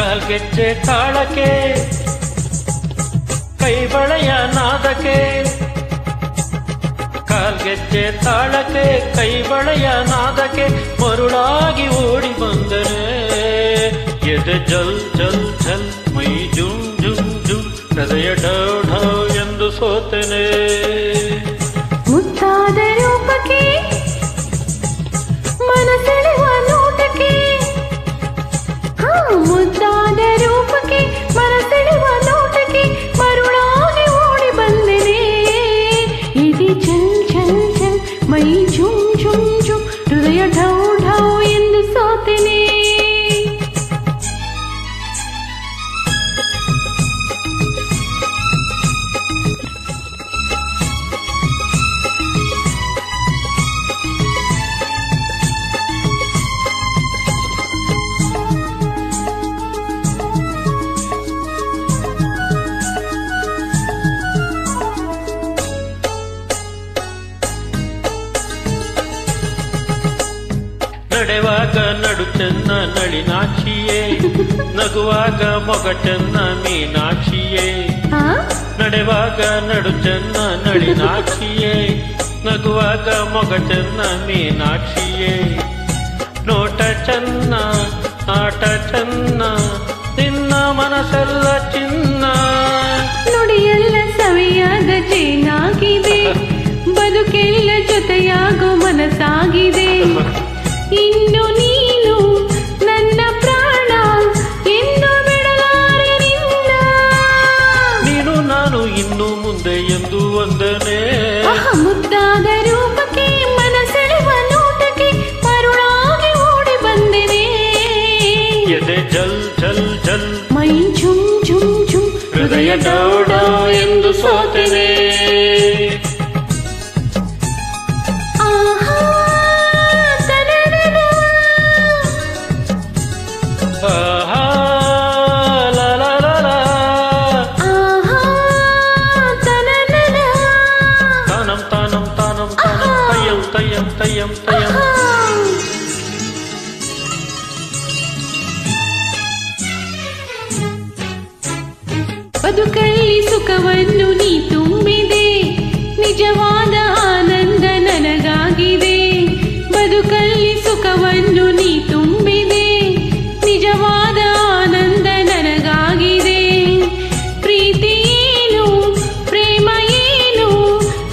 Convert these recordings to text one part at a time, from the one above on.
ಕಾಲ್ಗೆಜ್ಜೆ ತಾಳಕ್ಕೆ ಕೈ ಬಳೆಯ ನಾದಕ್ಕೆ ಕಾಲ್ಗೆಜ್ಜೆ ತಾಳಕ್ಕೆ ಕೈ ಬಳೆಯ ನಾದಕ್ಕೆ ಮರುಳಾಗಿ ಓಡಿ ಬಂದರೆ ಎದೆ ಜಲ್ ಜಲ್ ಜಲ್ ಮೈ ಜುಮ್ ಜುಮ್ ಜುಮ್ ಹೃದಯ ಢವ್ ಢವ್ ಎಂದು ಸೋತೆನೆ. ಮುತ್ತಾದ ರೂಪಕ್ಕೆ ಮನಸೆಳೆವ ನೋಟಕ್ಕೆ ಮುದ್ದಾದ ರೂಪಕ್ಕೆ ಮನಸೆಳೆವ ನೋಟಕ್ಕೆ ಮರುಳಾಗಿ ಓಡಿ ಬಂದೆನೆ. ಇದು ಚಲ್ ಚಲ್ ಚಲ್ ಮೈ ಝುಮ್ ಝುಮ್ ಝುಮ್ ಹೃದಯ ಢವ್ ಢವ್ ಎಂದು ಸೋತೆನೆ. ನಡೆವಾಗ ನಡು ಚೆನ್ನ ನಳಿನಾಕ್ಷಿಯೇ ನಗುವಾಗ ಮೊಗ ಚೆನ್ನ ಮೀನಾಕ್ಷಿಯೇ. ನಡೆವಾಗ ನಡು ಚೆನ್ನ ನಳಿನಾಕ್ಷಿಯೇ ನಗುವಾಗ ಮೊಗ ಚೆನ್ನ ಮೀನಾಕ್ಷಿಯೇ. ನೋಟ ಚೆನ್ನ ಆಟ ಚೆನ್ನ ನಿನ್ನ ಮನಸ್ಸೆಲ್ಲ ಚಿನ್ನ ನುಡಿಯೆಲ್ಲ ಸವಿಯಾದ ಚೇನಾಗಿದೆ ಬದುಕೆಲ್ಲ ಜೊತೆಯಾಗೋ ಮನಸ್ಸಾಗಿದೆ. ಇನ್ನು ನೀನು ನನ್ನ ಪ್ರಾಣ ಎಂದು ಬಿಡಲಾರೆ ನಿನ್ನ. ನೀನು ನಾನು ಇನ್ನು ಮುಂದೆ ಎಂದು ಒಂದನೇ. ಮುದ್ದಾದ ರೂಪಕ್ಕೆ ಮನಸೆಳೆವ ನೋಟಕ್ಕೆ ಮರುಳಾಗಿ ಓಡಿ ಬಂದೆನೆ. ಎದೆ ಜಲ್ ಜಲ್ ಜಲ್ ಮೈ ಝುಮ್ ಝುಮ್ ಝುಮ್ ಹೃದಯ ಡವ್ ಡವ್ ಎಂದು ಸೋತೆನೆ. ತಯ್ಯಂ ತಯ್ಯಂ ತಯ್ಯಂ. ಬದುಕಲ್ಲಿ ಸುಖವನ್ನು ನೀ ತುಂಬಿದೆ ನಿಜವಾದ ಆನಂದ ನನಗಾಗಿದೆ. ಬದುಕಲ್ಲಿ ಸುಖವನ್ನು ನೀ ತುಂಬಿದೆ ನಿಜವಾದ ಆನಂದ ನನಗಾಗಿದೆ. ಪ್ರೀತಿ ಏನು ಪ್ರೇಮ ಏನು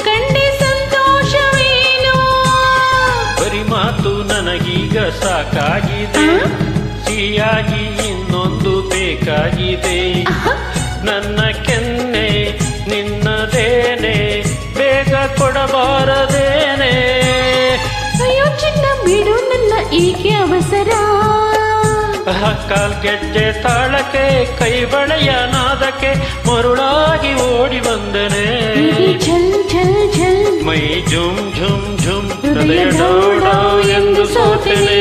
ಕಂಡೆ ಸಂತೋಷವೇನು. ಬರಿ ಮಾತು ನನಗೀಗ ಸಾಕಾಗಿದೆ ಸಿಹಿಯಾಗಿ ಇನ್ನೊಂದು ಬೇಕಾಗಿದೆ. ನನ್ನ ಕೆನ್ನೆ ನಿನ್ನದೇನೆ ಬೇಗ ಕೊಡಬಾರದೇನೆ. ಅಯ್ಯೋ ಚಿನ್ನ ಬಿಡು ನನ್ನ ಏಕೆ ಅವಸರ. ಕಾಲ್ಗೆಜ್ಜೆ ತಾಳಕ್ಕೆ ಕೈ ಬಳೆಯ ನಾದಕ್ಕೆ ಮರುಳಾಗಿ ಓಡಿ ಬಂದನೆ. ಝಲ್ ಝಲ್ ಝಲ್ ಮೈ ಝುಮ್ ಝುಮ್ ಝುಮ್ ಹೃದಯ ಡವ್ ಡವ್ ಎಂದು ಸೋತೆನೆ.